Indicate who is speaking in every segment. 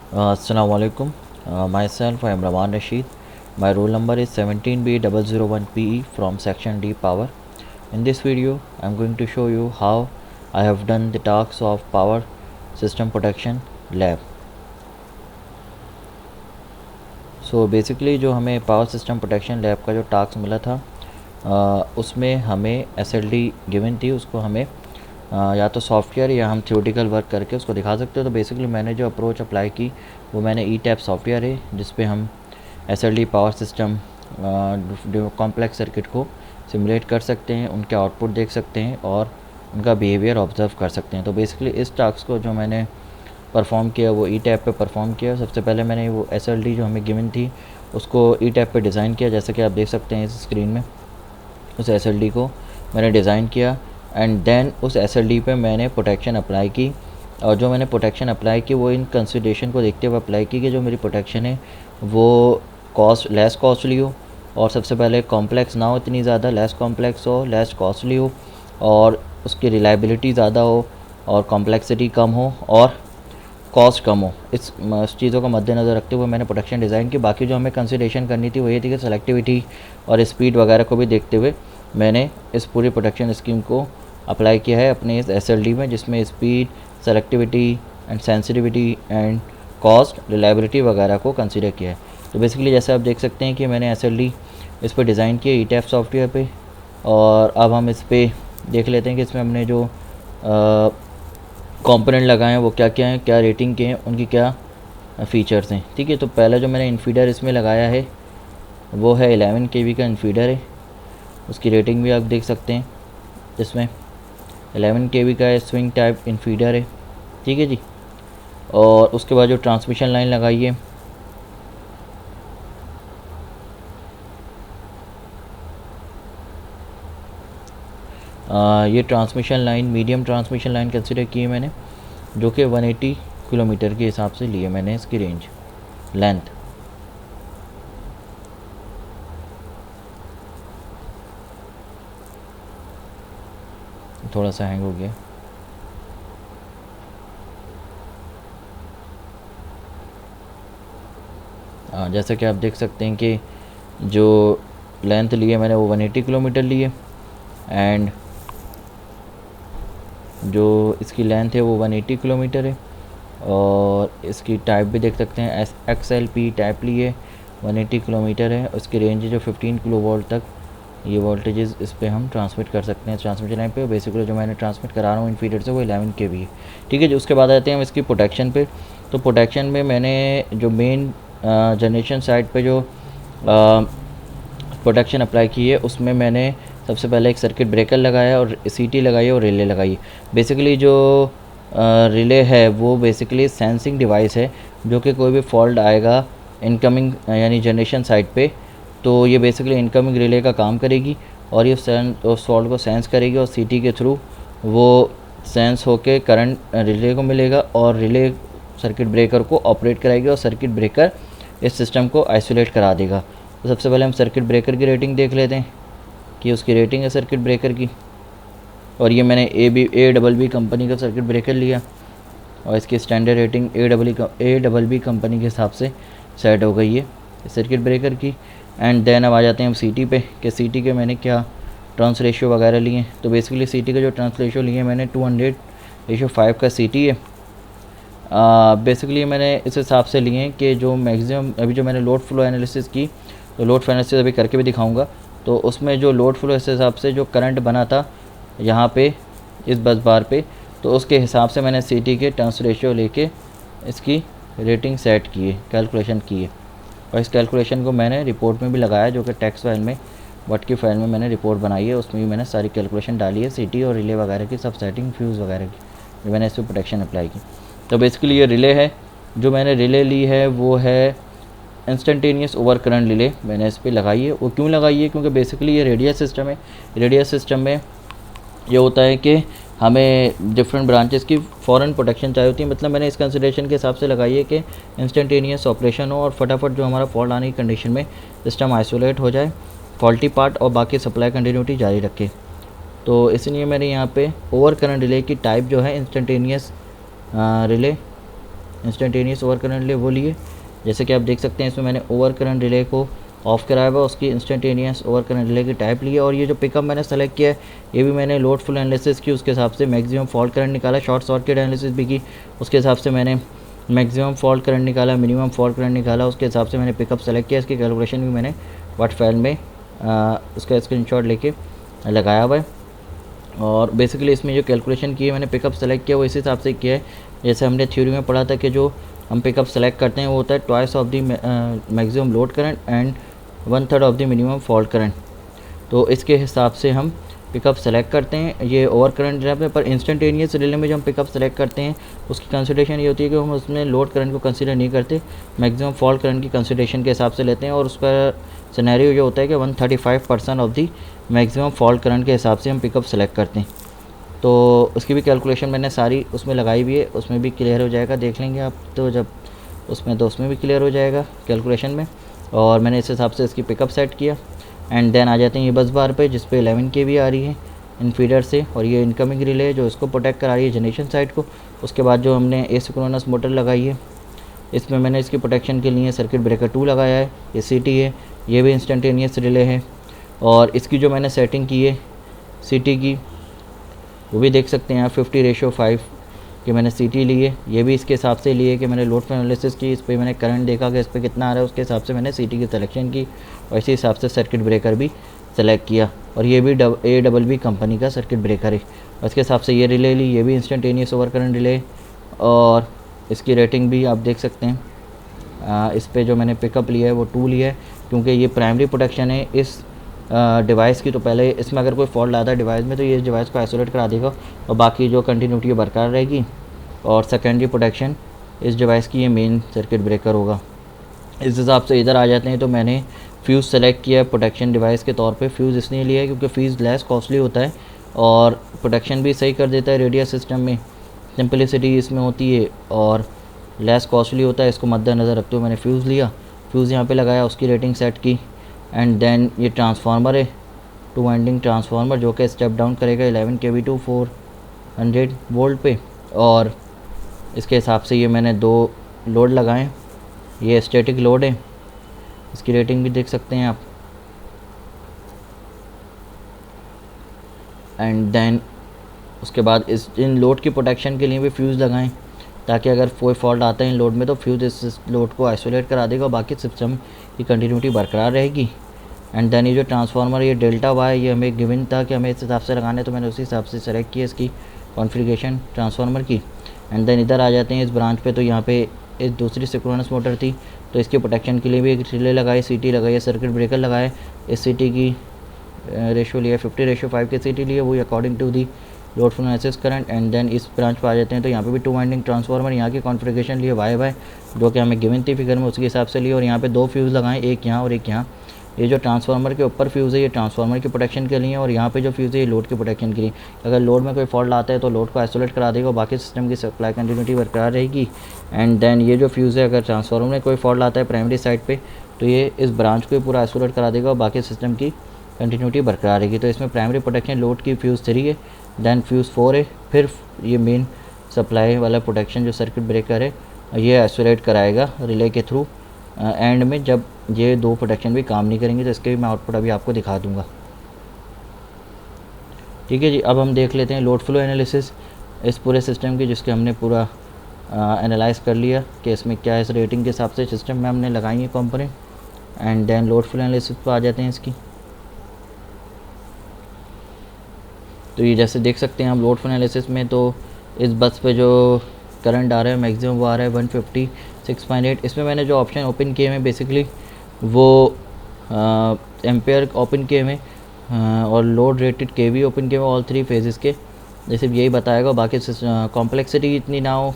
Speaker 1: Assalamu alaikum. Myself, I am Raman Rashid. My roll number is 17B001PE from section D power. In this video, I am going to show you how I have done the tasks of power system protection lab. So basically जो हमें power system protection lab का जो task मिला था उसमें हमें SLD given थी, उसको हमें या तो सॉफ्टवेयर या हम थ्योरेटिकल वर्क करके उसको दिखा सकते हो। तो बेसिकली मैंने जो अप्रोच अप्लाई की वो मैंने ई-टैप सॉफ्टवेयर है जिस पे हम SLD power system complex circuit को सिमुलेट कर सकते हैं, उनके आउटपुट देख सकते हैं और उनका बिहेवियर ऑब्जर्व कर सकते हैं। तो बेसिकली इस टास्क को जो मैंने परफॉर्म किया वो ई-टैप पे परफॉर्म किया। सबसे पहले मैंने वो SLD जो हमें गिवन थी उसको ई-टैप पे डिज़ाइन किया, जैसे कि आप देख सकते हैं इस स्क्रीन में। उस SLD को मैंने डिज़ाइन किया एंड देन उस SLD पे मैंने प्रोटेक्शन अप्लाई की। और जो मैंने प्रोटेक्शन अप्लाई की वो इन कंसिडरेशन को देखते हुए अप्लाई की कि जो मेरी प्रोटेक्शन है वो लेस कॉस्टली हो, और सबसे पहले कॉम्प्लेक्स ना हो, इतनी ज़्यादा लेस कॉम्प्लेक्स हो, लेस कॉस्टली हो, और उसकी रिलायबिलिटी ज़्यादा हो और कॉम्प्लेक्सिटी कम हो और कॉस्ट कम हो। इस चीज़ों का मद्देनज़र रखते हुए मैंने प्रोटेक्शन डिज़ाइन की। बाकी जो हमें कंसिडरेशन करनी थी वो ये थी कि सेलेक्टिविटी और स्पीड वगैरह को भी देखते हुए मैंने इस पूरी प्रोटेक्शन स्कीम को अप्लाई किया है अपने इस SLD में, जिसमें speed, selectivity and sensitivity and cost, reliability वगैरह को कंसिडर किया है। तो बेसिकली जैसे आप देख सकते हैं कि मैंने SLD इस पर डिज़ाइन किया ई-टैप सॉफ्टवेयर पे। और अब हम इस पर देख लेते हैं कि इसमें हमने जो कंपोनेंट लगाए हैं वो क्या क्या हैं, क्या रेटिंग के हैं, उनकी क्या फ़ीचर्स हैं। ठीक है, तो पहला जो मैंने इनफीडर इसमें लगाया है वो है 11 kV का इनफीडर है। उसकी रेटिंग भी आप देख सकते हैं, इसमें 11 kV का स्विंग टाइप इनफीडर है। ठीक है जी। और उसके बाद जो ट्रांसमिशन लाइन लगाई है ये transmission line, medium transmission line consider की है मैंने, जो कि 180 किलोमीटर के हिसाब से लिए मैंने इसकी रेंज लेंथ। थोड़ा सा हैंग हो गया। जैसा कि आप देख सकते हैं कि जो लेंथ लिए मैंने वो 180 किलोमीटर लिए एंड जो इसकी लेंथ है वो 180 किलोमीटर है। और इसकी टाइप भी देख सकते हैं, XLP टाइप लिए 180 किलोमीटर है। उसकी रेंज है जो 15 किलो वोल्ट तक ये वोल्टेजेस इस पर हम ट्रांसमिट कर सकते हैं ट्रांसमिशन लाइन पे। बेसिकली जो मैंने ट्रांसमिट करा रहा हूँ इन फीडर से वो 11 kV है। ठीक है जी। उसके बाद आते हैं हम इसकी प्रोटेक्शन पे। तो प्रोटेक्शन में मैंने जो मेन जनरेशन साइड पे जो प्रोटेक्शन अप्लाई की है उसमें मैंने सबसे पहले एक सर्किट ब्रेकर लगाया और CT लगाई और रिले लगाई। बेसिकली जो रिले है वो बेसिकली सेंसिंग डिवाइस है, जो कि कोई भी फॉल्ट आएगा इनकमिंग यानी जनरेशन साइड पे तो ये बेसिकली इनकमिंग रिले का काम करेगी और ये उस फॉल्ट को सेंस करेगी और CT के थ्रू वो सेंस होके करंट रिले को मिलेगा और रिले सर्किट ब्रेकर को ऑपरेट कराएगी और सर्किट ब्रेकर इस सिस्टम को आइसोलेट करा देगा। तो सबसे पहले हम सर्किट ब्रेकर की रेटिंग देख लेते हैं कि उसकी रेटिंग है सर्किट ब्रेकर की। और ये मैंने ABB कंपनी का सर्किट ब्रेकर लिया और इसकी स्टैंडर्ड रेटिंग ABB कंपनी के हिसाब से सेट हो गई है सर्किट ब्रेकर की। एंड देन अब आ जाते हैं हम CT पे कि CT के मैंने क्या ट्रांस रेशियो वगैरह लिए। तो बेसिकली CT का जो ट्रांस रेशियो लिए मैंने 200:5 का CT है। बेसिकली मैंने इस हिसाब से लिए हैं कि जो मैक्सिमम अभी जो मैंने लोड फ्लो एनालिसिस की, तो लोड फ्लो एनालिसिस अभी करके भी दिखाऊंगा। तो उसमें जो लोड फ्लो इस हिसाब से जो करंट बना था यहाँ पे इस बस बार पे, तो उसके हिसाब से मैंने CT के ट्रांस रेशियो लेके इसकी रेटिंग सेट की है, कैलकुलेशन की है। और इस कैलकुलेशन को मैंने रिपोर्ट में भी लगाया, जो कि टेक्स्ट फाइल में वर्ड की फाइल में मैंने रिपोर्ट बनाई है, उसमें भी मैंने सारी कैलकुलेशन डाली है CT और रिले वगैरह की, सब सेटिंग फ्यूज़ वगैरह की, जो मैंने इस पर प्रोटेक्शन अप्लाई की। तो बेसिकली ये रिले है, जो मैंने रिले ली है वो है इंस्टेंटेनियस ओवर करंट रिले मैंने इस पर लगाई है। वो क्यों लगाई है, क्योंकि बेसिकली ये रेडियस सिस्टम है। रेडियस सिस्टम में ये होता है कि हमें डिफरेंट ब्रांचेस की फ़ौरन प्रोटेक्शन चाहिए होती है। मतलब मैंने इस कंसिडरेशन के हिसाब से लगाई है कि इंस्टेंटेनियस ऑपरेशन हो और फटाफट जो हमारा फॉल्ट आने की कंडीशन में सिस्टम आइसोलेट हो जाए, फॉल्टी पार्ट और बाकी सप्लाई कंटिन्यूटी जारी रखे। तो इसलिए मैंने यहाँ पे ओवर करंट रिले की टाइप जो है instantaneous relay instantaneous over current relay वो लिए। जैसे कि आप देख सकते हैं इसमें मैंने ओवर करंट रिले को ऑफ कराया हुआ, उसकी इंस्टेंटेनियस ओवर करंट रिले की टाइप लिया। और ये जो पिकअप मैंने सेलेक्ट किया है ये भी मैंने लोड फ्लो एनालिसिस की, उसके हिसाब से मैक्सिमम फॉल्ट करंट निकाला, शॉर्ट सर्किट एनालिसिस भी की, उसके हिसाब से मैंने मैक्सिमम फॉल्ट करंट निकाला, मिनिमम फॉल्ट करंट निकाला, उसके हिसाब से मैंने पिकअप सेलेक्ट किया। इसकी कैलकुलेशन भी मैंने वर्ड फाइल में उसका स्क्रीनशॉट लेके लगाया हुआ है। और बेसिकली इसमें जो कैलकुलेशन की है मैंने पिकअप सेलेक्ट किया वो इस हिसाब से किया है जैसे हमने थ्योरी में पढ़ा था कि जो हम पिकअप सेलेक्ट करते हैं वो होता है twice of the maximum load current and 1/3 of the minimum fault current. तो इसके हिसाब से हम पिकअप सेलेक्ट करते हैं। ये ओवर करंट रिले में, पर इंस्टेंटेनियस रिले में जो हम पिकअप सेलेक्ट करते हैं उसकी कंसिडरेशन ये होती है कि हम उसमें लोड करंट को कंसीडर नहीं करते, मैक्सिमम फॉल्ट करंट की कंसिडरेशन के हिसाब से लेते हैं। और उसका सिनेरियो ये होता है कि 135% of the maximum fault current के हिसाब से हम पिकअप सेलेक्ट करते हैं। तो उसकी भी कैलकुलेशन मैंने सारी उसमें लगाई हुई है, उसमें भी क्लियर हो जाएगा, देख लेंगे आप तो जब उसमें, तो उसमें भी क्लियर हो जाएगा कैलकुलेशन में। और मैंने इस हिसाब से इसकी पिकअप सेट किया। एंड देन आ जाते हैं ये बस बार पे जिस पे 11 kV आ रही है इन फीडर से, और ये इनकमिंग रिले है जो इसको प्रोटेक्ट करा रही है जनरेशन साइड को। उसके बाद जो हमने एसिंक्रोनस मोटर लगाई है इसमें मैंने इसकी प्रोटेक्शन के लिए सर्किट ब्रेकर 2 लगाया है। ये CT है, ये भी इंस्टेंटेनियस रिले है। और इसकी जो मैंने सेटिंग की है CT की वो भी देख सकते हैं आप, 50:5 कि मैंने CT ली है। ये भी इसके हिसाब से लिए कि मैंने लोड फ्लो एनालिसिस की, इस पर मैंने करंट देखा कि इस पर कितना आ रहा है, उसके हिसाब से मैंने CT की सिलेक्शन की और इसी हिसाब से सर्किट ब्रेकर भी सेलेक्ट किया। और ये भी ABB कंपनी का सर्किट ब्रेकर है। और इसके हिसाब से ये रिले ली, ये भी इंस्टेंटेनियस ओवर करंट रिले। और इसकी रेटिंग भी आप देख सकते हैं। इस पर जो मैंने पिकअप लिया है वो 2 लिया है क्योंकि ये प्राइमरी प्रोटेक्शन है इस डिवाइस की। तो पहले इसमें अगर कोई फॉल्ट आता है डिवाइस में तो ये इस डिवाइस को आइसोलेट करा देगा और बाकी जो कंटिन्यूटी बरकरार रहेगी। और सेकेंडरी प्रोटेक्शन इस डिवाइस की ये मेन सर्किट ब्रेकर होगा। इस हिसाब से इधर आ जाते हैं तो मैंने फ्यूज़ सेलेक्ट किया है प्रोटेक्शन डिवाइस के तौर पे। फ्यूज़ इसलिए लिया है क्योंकि फ्यूज़ लेस कॉस्टली होता है और प्रोटेक्शन भी सही कर देता है। रेडियस सिस्टम में सिंपलिसिटी इसमें होती है और लेस कॉस्टली होता है, इसको मद्देनज़र रखते हुए मैंने फ्यूज़ लिया। फ्यूज़ यहाँ पे लगाया, उसकी रेटिंग सेट की। एंड देन ये ट्रांसफार्मर है, 2 वाइंडिंग ट्रांसफार्मर जो कि स्टेप डाउन करेगा 11 kV टू 400 वोल्ट पे। और इसके हिसाब से ये मैंने 2 लोड लगाए। ये स्टैटिक लोड है, इसकी रेटिंग भी देख सकते हैं आप। एंड देन उसके बाद इन लोड की प्रोटेक्शन के लिए भी फ्यूज़ लगाएं ताकि अगर कोई फॉल्ट आता है इन लोड में तो फ्यूज़ इस लोड को आइसोलेट करा देगा, बाकी सिस्टम की कंटिन्यूटी बरकरार रहेगी। एंड देन ये जो ट्रांसफार्मर ये डेल्टा वाई ये हमें गिवन था कि हमें इस हिसाब से लगाना है, तो मैंने उसी हिसाब से सेलेक्ट किया इसकी कॉन्फ़िगरेशन ट्रांसफार्मर की। एंड देन इधर आ जाते हैं इस ब्रांच पे, तो यहाँ पे एक दूसरी सिंक्रोनस मोटर थी तो इसके प्रोटेक्शन के लिए भी एक रिले लगाई, CT लगाई है, सर्किट ब्रेकर लगाए। इस CT की रेशो लिया 50:5 के CT लिए, वही according to the load flow analysis current. And then इस ब्रांच पर आ जाते हैं तो यहाँ पे भी 2 वाइंडिंग ट्रांसफार्मर, यहाँ की कॉन्फ़िगरेशन लिए वाई जो कि हमें गिवन थी फिगर में, उसके हिसाब से लिए। और यहाँ पे 2 फ्यूज़ लगाएं, एक यहाँ और एक यहाँ। ये जो ट्रांसफार्मर के ऊपर फ्यूज़ है ये ट्रांसफार्मर की प्रोटेक्शन के लिए, और यहाँ पे जो फ्यूज़ है ये लोड की प्रोटेक्शन के लिए। अगर लोड में कोई फॉल्ट आता है तो लोड को आइसोलेट करा देगा और बाकी सिस्टम की सप्लाई कंटिन्यूटी बरकरार रहेगी। एंड देन ये जो फ्यूज़ है अगर ट्रांसफार्मर में कोई फॉल्ट आता है प्राइमरी साइड पे तो ये इस ब्रांच को पूरा आइसोलेट करा देगा और बाकी सिस्टम की कंटिन्यूटी बरकरार रहेगी। तो इसमें प्राइमरी प्रोटेक्शन लोड की फ्यूज़ 3 है, देन फ्यूज़ 4 है, फिर ये मेन सप्लाई वाला प्रोटेक्शन जो सर्किट ब्रेकर है ये आइसोलेट कराएगा रिले के थ्रू एंड में, जब ये 2 प्रोटेक्शन भी काम नहीं करेंगे तो इसके भी मैं आउटपुट अभी आपको दिखा दूंगा। ठीक है जी, अब हम देख लेते हैं लोड फ्लो एनालिसिस इस पूरे सिस्टम की, जिसके हमने पूरा एनालाइज कर लिया कि इसमें क्या है। इस रेटिंग के हिसाब से सिस्टम में हमने लगाई है component. And then load flow analysis पर आ जाते हैं इसकी। तो ये जैसे देख सकते हैं हम लोड फ्लो एनालिसिस में, तो इस बस पे जो करंट आ रहा है मैक्सिमम वो आ रहा है 156.8। इसमें मैंने जो ऑप्शन ओपन किए हैं बेसिकली वो एम्पेयर ओपन किए हैं और लोड रेटेड KV ओपन किए हुए ऑल 3 फेजेस के, जैसे यही बताएगा। बाकी कॉम्प्लेक्सिटी इतनी ना हो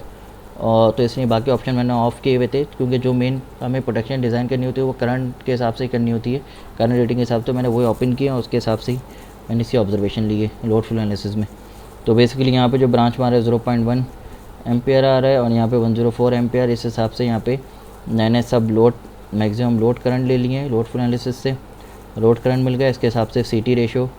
Speaker 1: और तो इसलिए बाकी ऑप्शन मैंने ऑफ़ किए हुए थे, क्योंकि जो मेन हमें प्रोटेक्शन डिज़ाइन करनी होती है वो करंट के हिसाब से ही करनी होती है, करंट रेटिंग के हिसाब से। मैंने वही ओपन किया और उसके हिसाब से ही मैंने इसकी ऑब्जर्वेशन ली है लोड फ्लो एनालिसिस में। तो बेसिकली यहाँ पे जो ब्रांच मारा है 0.1 एम्पेयर आ रहा है और यहाँ पे 104 एम्पेयर। इस हिसाब से यहाँ पे मैंने सब लोड मैक्सिमम लोड करंट ले लिए हैं लोड फ्लो एनालिसिस से, लोड करंट मिल गया। इसके हिसाब से CT रेशो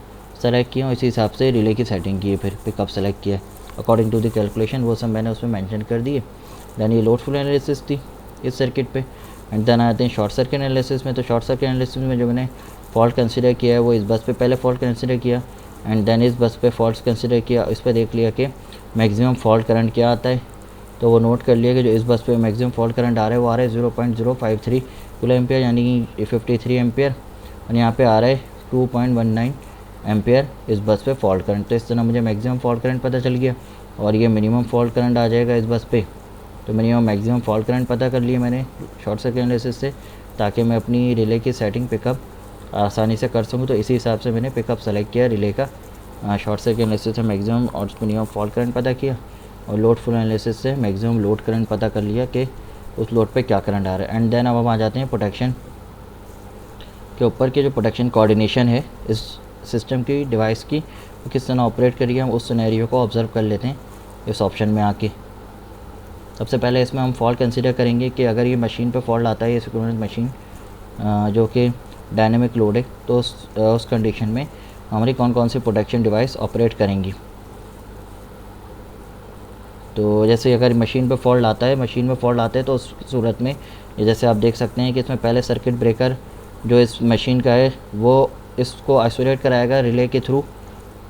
Speaker 1: सेलेक्ट किया और इसी हिसाब से रिले की सेटिंग की है, फिर पिकअप सेलेक्ट किया अकॉर्डिंग टू द कैलकुलेशन, वो सब मैंने उसमें मेंशन कर दिए। देन ये लोड फ्लो एनालिसिस थी इस सर्किट पे। एंड देन आते हैं शॉर्ट सर्किट एनालिसिस में। तो शॉर्ट सर्किट एनालिसिस में जो मैंने फॉल्ट कंसिडर किया है वो इस बस पे पहले फॉल्ट कंसिडर किया एंड देन इस बस पे फॉल्ट कंसिडर किया। इस पर देख लिया कि मैक्सिमम फॉल्ट करंट क्या आता है, तो वो नोट कर लिया कि जो इस बस पे मैक्सिमम फॉल्ट करंट आ रहा है वो आ रहा है 0.053 किलो एम्पियर यानी कि 53 एम्पियर, और यहाँ पे आ रहा है 2.19 एम्पियर इस बस पे फॉल्ट करंट। तो इस तरह मुझे मैक्सिमम फॉल्ट करंट पता चल गया और ये मिनिमम फॉल्ट करंट आ जाएगा इस बस पे। तो मिनिमम मैक्सिमम फॉल्ट करंट पता कर लिया मैंने शॉर्ट सर्किट एनालिसिस से, ताकि मैं अपनी रिले की सेटिंग पिकअप आसानी से कर सकूँ। तो इसी हिसाब से मैंने पिकअप सेलेक्ट किया रिले का। शॉर्ट सर्किट एनालिसिस से मैक्सिमम और मिनिमम फॉल्ट करंट पता किया और लोड फ्लो एनालिसिस से मैक्सिमम लोड करंट पता कर लिया कि उस लोड पे क्या करंट आ रहा है। एंड देन अब हम आ जाते हैं प्रोटेक्शन के ऊपर कि जो प्रोटेक्शन कोऑर्डिनेशन है इस सिस्टम की डिवाइस की वो किस तरह ऑपरेट करिए, हम उस सिनेरियो को ऑब्ज़र्व कर लेते हैं इस ऑप्शन में आके। सबसे पहले इसमें हम फॉल्ट कंसीडर करेंगे कि अगर ये मशीन पे फॉल्ट आता है, ये सिंक्रोनस मशीन जो कि डायनेमिक लोड है, तो उस कंडीशन में हमारी कौन कौन सी प्रोटेक्शन डिवाइस ऑपरेट करेंगी। तो जैसे अगर मशीन पे फॉल्ट आता है तो उस सूरत में ये जैसे आप देख सकते हैं कि इसमें पहले सर्किट ब्रेकर जो इस मशीन का है वो इसको आइसोलेट कराएगा रिले के थ्रू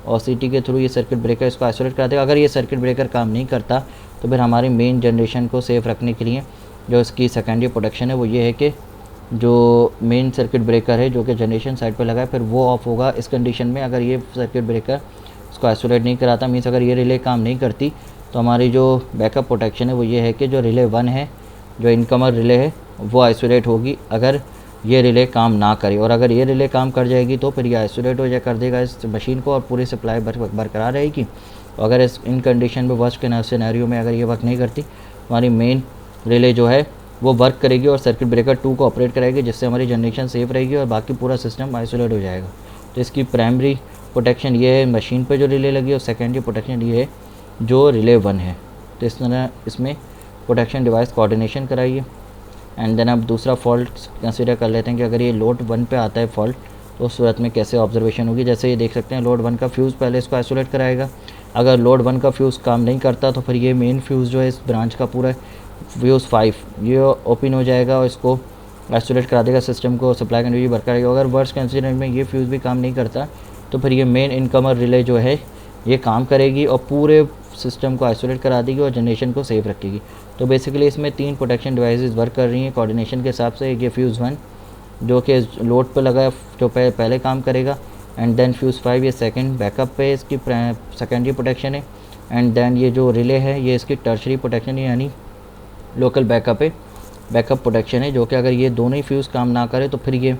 Speaker 1: और सीटी के थ्रू। ये सर्किट ब्रेकर इसको आइसोलेट करा देगा। अगर ये सर्किट ब्रेकर काम नहीं करता तो फिर हमारी मेन जनरेशन को सेफ रखने के लिए जो इसकी सेकेंडरी प्रोटेक्शन है वो ये है कि जो मेन सर्किट ब्रेकर है जो कि जनरेशन साइड पर लगा है फिर वो ऑफ होगा इस कंडीशन में। अगर ये सर्किट ब्रेकर इसको आइसोलेट नहीं कराता, मीन्स अगर ये रिले काम नहीं करती, तो हमारी जो बैकअप प्रोटेक्शन है वो ये है कि जो रिले 1 है, जो इनकमर रिले है, वो आइसोलेट होगी अगर ये रिले काम ना करे। और अगर ये रिले काम कर जाएगी तो फिर ये आइसोलेट हो जाए कर देगा इस मशीन को और पूरी सप्लाई बरकरार रहेगी। अगर इस इन कंडीशन में वर्स्ट के सिनेरियो में अगर ये वर्क नहीं करती, हमारी मेन रिले जो है वो वर्क करेगी और सर्किट ब्रेकर 2 को ऑपरेट कराएगी, जिससे हमारी जनरेशन सेफ रहेगी और बाकी पूरा सिस्टम आइसोलेट हो जाएगा। तो इसकी प्राइमरी प्रोटेक्शन ये है मशीन पर जो रिले लगी और सेकेंडरी प्रोटेक्शन ये है जो रिले 1 है। तो इस तरह इसमें प्रोटेक्शन डिवाइस कोऑर्डिनेशन कराइए। एंड देन अब दूसरा फॉल्ट कंसीडर कर लेते हैं कि अगर ये लोड 1 पे आता है फॉल्ट तो उस सूरत में कैसे ऑब्जर्वेशन होगी। जैसे ये देख सकते हैं लोड 1 का फ्यूज़ पहले इसको आइसोलेट कराएगा। अगर लोड 1 का फ्यूज़ काम नहीं करता तो फिर ये मेन फ्यूज़ जो है इस ब्रांच का पूरा फ्यूज़ 5 ये ओपन हो जाएगा और इसको आइसोलेट करा देगा, सिस्टम को सप्लाई कंटिन्यूटी बरकरार रहेगी। अगर वर्स्ट कंसीडर में ये फ्यूज़ भी काम नहीं करता तो फिर ये मेन इनकमर रिले जो है ये काम करेगी और पूरे सिस्टम को आइसोलेट करा देगी और जनरेशन को सेफ रखेगी। तो बेसिकली इसमें 3 प्रोटेक्शन डिवाइसेस वर्क कर रही हैं कोऑर्डिनेशन के हिसाब से। ये फ्यूज़ 1 जो कि लोड पे लगा है जो पहले काम करेगा, एंड देन फ्यूज़ 5 ये सेकंड बैकअप पे इसकी सेकेंडरी प्रोटेक्शन है, एंड देन ये जो रिले है ये इसकी टर्शरी प्रोटेक्शन है यानी लोकल बैकअप है, बैकअप प्रोटेक्शन है जो कि अगर ये दोनों ही फ्यूज़ काम ना करे तो फिर ये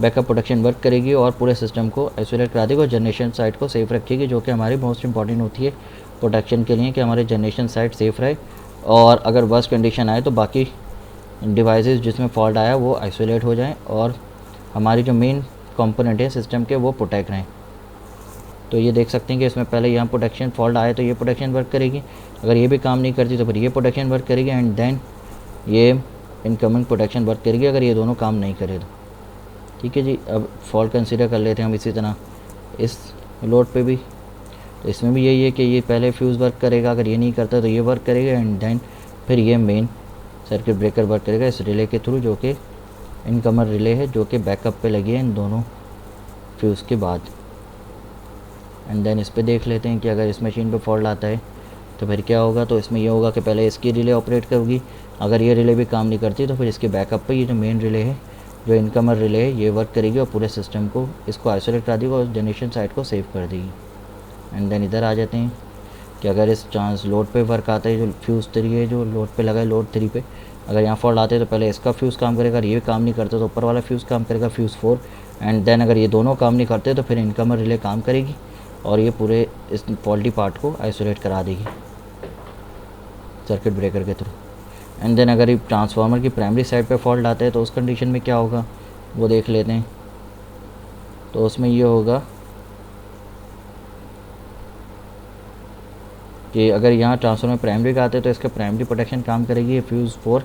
Speaker 1: बैकअप प्रोटेक्शन वर्क करेगी और पूरे सिस्टम को आइसोलेट करा देगी और जनरेशन साइट को सेफ रखेगी, जो कि हमारी मोस्ट इंपॉर्टेंट होती है प्रोटेक्शन के लिए कि हमारे जनरेशन साइट सेफ रहे और अगर वर्स्ट कंडीशन आए तो बाकी डिवाइसेस जिसमें फॉल्ट आया वो आइसोलेट हो जाएं और हमारी जो मेन कंपोनेंट है सिस्टम के वो प्रोटेक्ट रहें। तो ये देख सकते हैं कि इसमें पहले यहाँ प्रोटेक्शन फॉल्ट आए तो ये प्रोटेक्शन वर्क करेगी, अगर ये भी काम नहीं करती तो फिर ये प्रोटेक्शन वर्क करेगी, एंड देन ये इनकमिंग प्रोटेक्शन वर्क करेगी अगर ये दोनों काम नहीं करे तो। ठीक है जी, अब फॉल्ट कंसीडर कर लेते हैं हम इसी तरह इस लोड पे भी। तो इसमें भी यही है कि ये पहले फ्यूज़ वर्क करेगा, अगर ये नहीं करता तो ये वर्क करेगा, एंड देन फिर ये मेन सर्किट ब्रेकर वर्क करेगा इस रिले के थ्रू जो कि इनकमर रिले है जो कि बैकअप पे लगी है इन दोनों फ्यूज़ के बाद। एंड देन इस पर देख लेते हैं कि अगर इस मशीन पे फॉल्ट आता है तो फिर क्या होगा। तो इसमें ये होगा कि पहले इसकी रिले ऑपरेट करेगी, अगर ये रिले भी काम नहीं करती तो फिर इसके बैकअप पे ये जो मेन रिले है जो इनकमर रिले है ये वर्क करेगी और पूरे सिस्टम को इसको आइसोलेट करा देगी और जनरेशन साइट को सेव कर देगी। एंड देन इधर आ जाते हैं कि अगर इस चांस लोड पे वर्क आता है जो फ्यूज़ 3 है जो लोड पे लगा है लोड 3 पे, अगर यहाँ फॉल्ट आते हैं तो पहले इसका फ्यूज़ काम करेगा, अगर ये काम नहीं करता तो ऊपर वाला फ्यूज़ काम करेगा फ्यूज़ 4, एंड देन अगर ये दोनों काम नहीं करते तो फिर इनकमर रिले काम करेगी और ये पूरे इस फॉल्टी पार्ट को आइसोलेट करा देगी सर्किट ब्रेकर के थ्रू। एंड देन अगर ये ट्रांसफार्मर की प्राइमरी साइड पे फॉल्ट आता है तो उस कंडीशन में क्या होगा वो देख लेते हैं। तो उसमें ये होगा कि अगर यहाँ ट्रांसफार्मर प्राइमरी का आते हैं तो इसका प्राइमरी प्रोटेक्शन काम करेगी ये फ्यूज़ 4,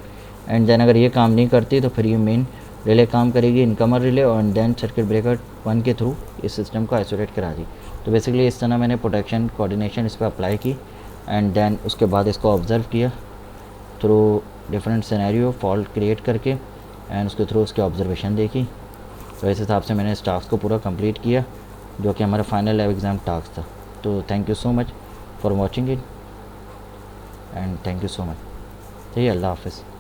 Speaker 1: एंड देन अगर ये काम नहीं करती तो फिर ये मेन रिले काम करेगी इनकमर रिले और देन सर्किट ब्रेकर 1 के थ्रू इस सिस्टम को आइसोलेट करा दी। तो बेसिकली इस तरह मैंने प्रोटेक्शन कोऑर्डिनेशन इस पर अप्लाई की एंड देन उसके बाद इसको ऑब्ज़र्व किया through different scenario fault create करके एंड उसके थ्रू उसकी ऑब्जर्वेशन देखी, तो इस हिसाब से मैंने इस टास्क को पूरा कंप्लीट किया जो कि हमारा फाइनल लैब एग्ज़ाम टास्क था। तो thank you so much for watching it and thank you so much. ठीक है, अल्लाह हाफ़िज़।